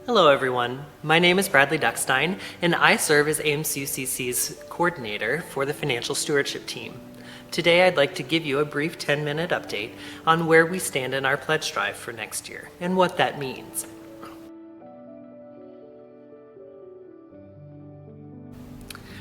Hello everyone, my name is Bradley Duckstein and I serve as Ames UCC's coordinator for the financial stewardship team. Today I'd like to give you a brief 10-minute update on where we stand in our pledge drive for next year and what that means.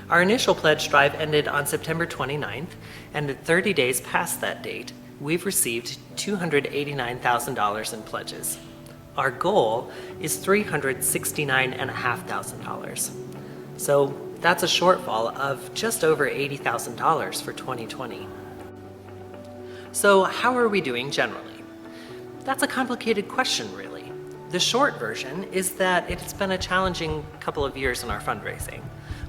Our initial pledge drive ended on September 29th, and at 30 days past that date, we've received $289,000 in pledges. Our goal is $369,500. So that's a shortfall of just over $80,000 for 2020. So how are we doing generally? That's a complicated question, really. The short version is that it's been a challenging couple of years in our fundraising.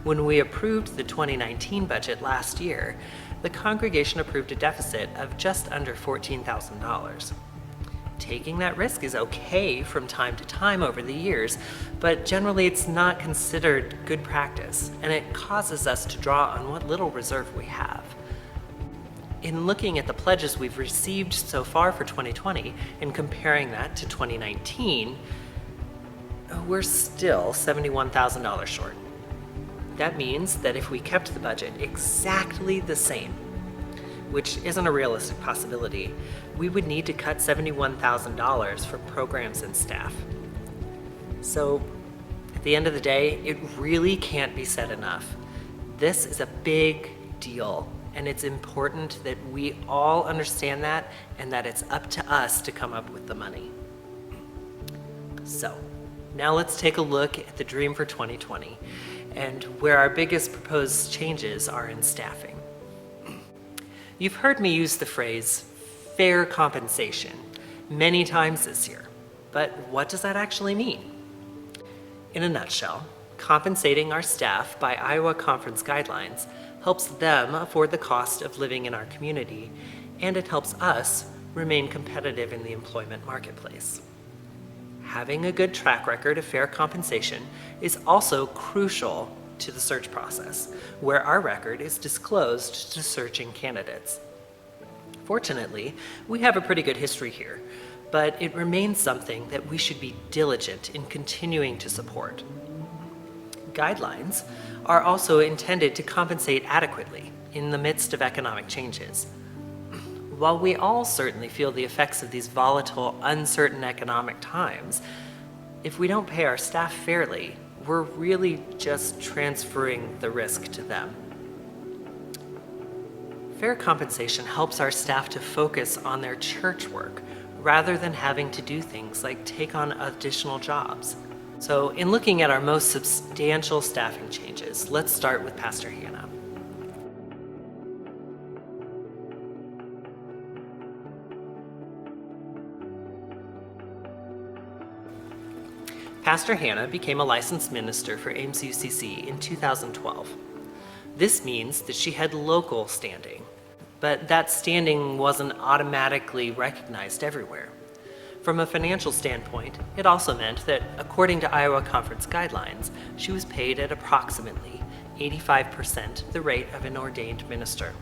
When we approved the 2019 budget last year, the congregation approved a deficit of just under $14,000. Taking that risk is okay from time to time over the years, but generally it's not considered good practice, and it causes us to draw on what little reserve we have. In looking at the pledges we've received so far for 2020 and comparing that to 2019, we're still $71,000 short. That means that if we kept the budget exactly the same, which isn't a realistic possibility, we would need to cut $71,000 for programs and staff. So at the end of the day, it really can't be said enough. This is a big deal, and it's important that we all understand that and that it's up to us to come up with the money. So now let's take a look at the dream for 2020 and where our biggest proposed changes are in staffing. You've heard me use the phrase fair compensation many times this year, but what does that actually mean? In a nutshell, compensating our staff by Iowa Conference guidelines helps them afford the cost of living in our community, and it helps us remain competitive in the employment marketplace. Having a good track record of fair compensation is also crucial to the search process, where our record is disclosed to searching candidates. Fortunately, we have a pretty good history here, but it remains something that we should be diligent in continuing to support. Guidelines are also intended to compensate adequately in the midst of economic changes. While we all certainly feel the effects of these volatile, uncertain economic times, if we don't pay our staff fairly, we're really just transferring the risk to them. Fair compensation helps our staff to focus on their church work rather than having to do things like take on additional jobs. So in looking at our most substantial staffing changes, let's start with Pastor Hannah. Pastor Hannah became a licensed minister for Ames UCC in 2012. This means that she had local standing, but that standing wasn't automatically recognized everywhere. From a financial standpoint, it also meant that, according to Iowa Conference guidelines, she was paid at approximately 85% the rate of an ordained minister.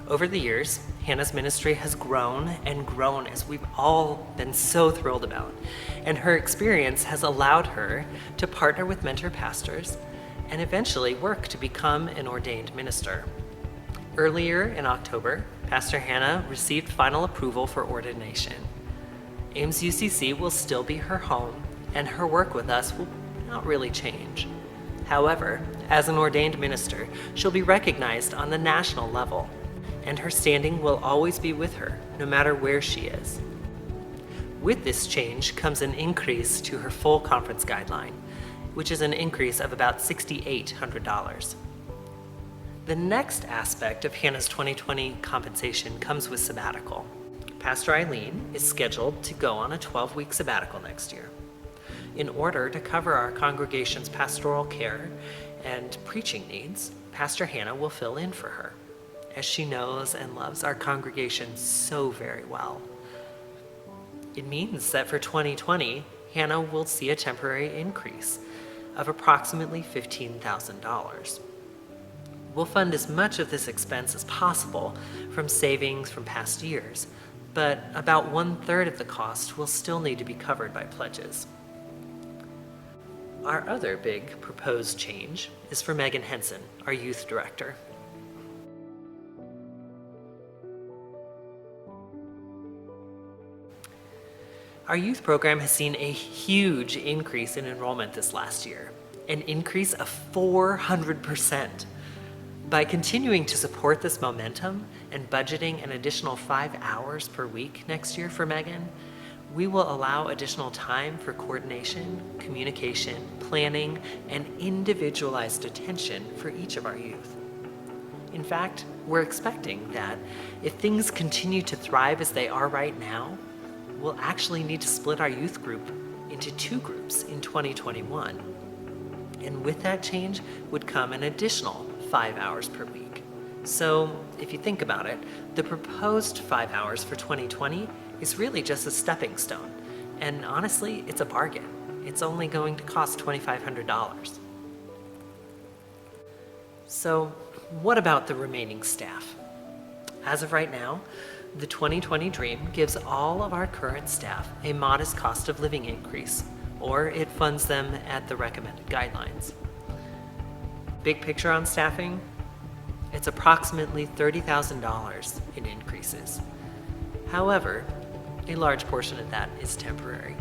Over the years, Hannah's ministry has grown and grown, as we've all been so thrilled about, and her experience has allowed her to partner with mentor pastors and eventually work to become an ordained minister. Earlier in October, Pastor Hannah received final approval for ordination. Ames UCC will still be her home, and her work with us will not really change. However, as an ordained minister, she'll be recognized on the national level, and her standing will always be with her, no matter where she is. With this change comes an increase to her full conference guideline, which is an increase of about $6,800. The next aspect of Hannah's 2020 compensation comes with sabbatical. Pastor Eileen is scheduled to go on a 12-week sabbatical next year. In order to cover our congregation's pastoral care and preaching needs, Pastor Hannah will fill in for her, as she knows and loves our congregation so very well. It means that for 2020, Hannah will see a temporary increase of approximately $15,000. We'll fund as much of this expense as possible from savings from past years, but about 1/3 of the cost will still need to be covered by pledges. Our other big proposed change is for Megan Henson, our youth director. Our youth program has seen a huge increase in enrollment this last year, an increase of 400%. By continuing to support this momentum and budgeting an additional 5 hours per week next year for Megan, we will allow additional time for coordination, communication, planning, and individualized attention for each of our youth. In fact, we're expecting that if things continue to thrive as they are right now, we'll actually need to split our youth group into 2 groups in 2021. And with that change would come an additional 5 hours per week. So if you think about it, the proposed 5 hours for 2020 is really just a stepping stone. And honestly, it's a bargain. It's only going to cost $2,500. So what about the remaining staff? As of right now, the 2020 Dream gives all of our current staff a modest cost of living increase, or it funds them at the recommended guidelines. Big picture on staffing, it's approximately $30,000 in increases. However, a large portion of that is temporary.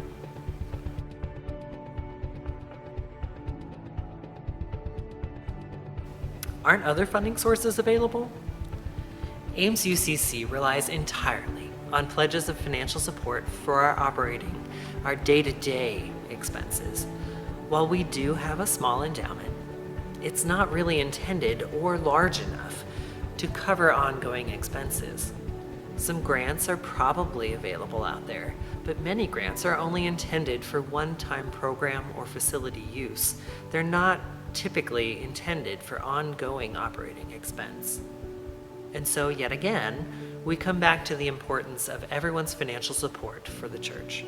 Aren't other funding sources available? Ames UCC relies entirely on pledges of financial support for our day-to-day expenses. While we do have a small endowment, it's not really intended or large enough to cover ongoing expenses. Some grants are probably available out there, but many grants are only intended for one-time program or facility use. They're not typically intended for ongoing operating expense. And so, yet again, we come back to the importance of everyone's financial support for the church.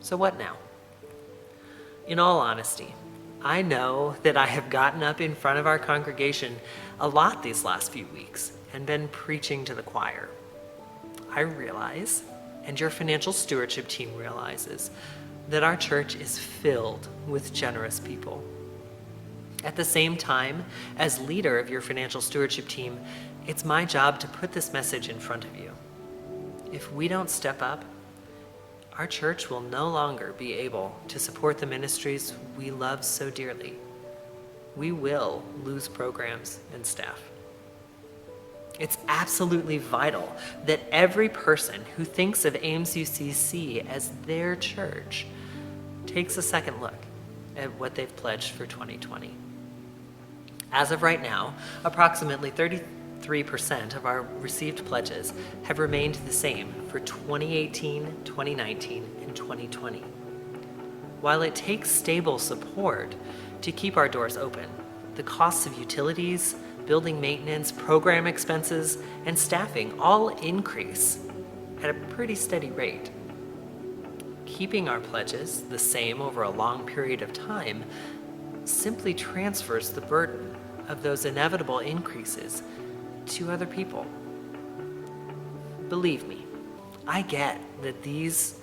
So what now? In all honesty, I know that I have gotten up in front of our congregation a lot these last few weeks and been preaching to the choir. I realize, and your financial stewardship team realizes, that our church is filled with generous people. At the same time, as leader of your financial stewardship team, it's my job to put this message in front of you. If we don't step up, our church will no longer be able to support the ministries we love so dearly. We will lose programs and staff. It's absolutely vital that every person who thinks of Ames UCC as their church takes a second look at what they've pledged for 2020. As of right now, approximately 33% of our received pledges have remained the same for 2018, 2019, and 2020. While it takes stable support to keep our doors open, the costs of utilities, building maintenance, program expenses, and staffing all increase at a pretty steady rate. Keeping our pledges the same over a long period of time simply transfers the burden of those inevitable increases to other people. Believe me, I get that these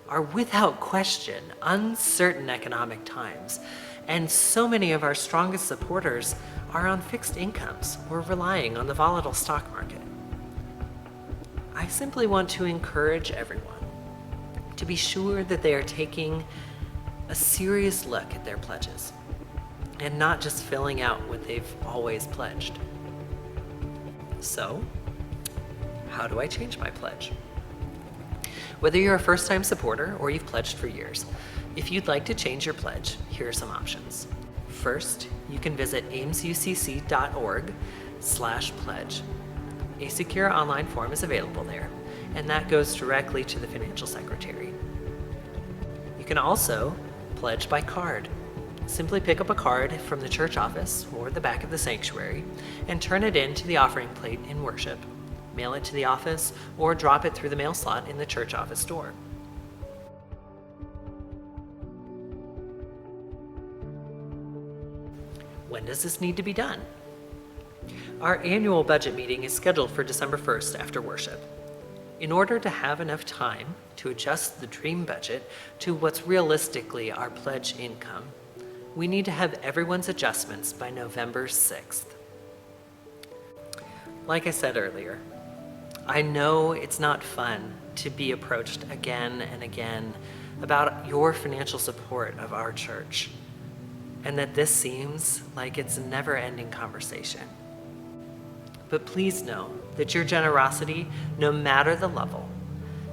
are without question uncertain economic times, and so many of our strongest supporters are on fixed incomes or relying on the volatile stock market. I simply want to encourage everyone to be sure that they are taking a serious look at their pledges and not just filling out what they've always pledged. So, how do I change my pledge? Whether you're a first-time supporter or you've pledged for years, if you'd like to change your pledge, here are some options. First, you can visit amesucc.org/pledge. A secure online form is available there, and that goes directly to the financial secretary. You can also pledge by card. Simply pick up a card from the church office or the back of the sanctuary and turn it in to the offering plate in worship. Mail it to the office or drop it through the mail slot in the church office door. When does this need to be done? Our annual budget meeting is scheduled for December 1st after worship. In order to have enough time to adjust the dream budget to what's realistically our pledge income, we need to have everyone's adjustments by November 6th. Like I said earlier, I know it's not fun to be approached again and again about your financial support of our church, and that this seems like it's a never-ending conversation. But please know that your generosity, no matter the level,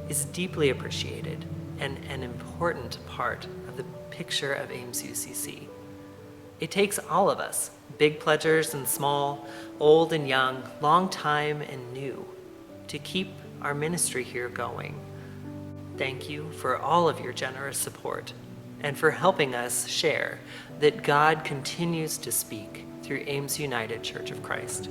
is deeply appreciated and an important part of the picture of Ames UCC. It takes all of us, big pledgers and small, old and young, long time and new, to keep our ministry here going. Thank you for all of your generous support and for helping us share that God continues to speak through Ames United Church of Christ.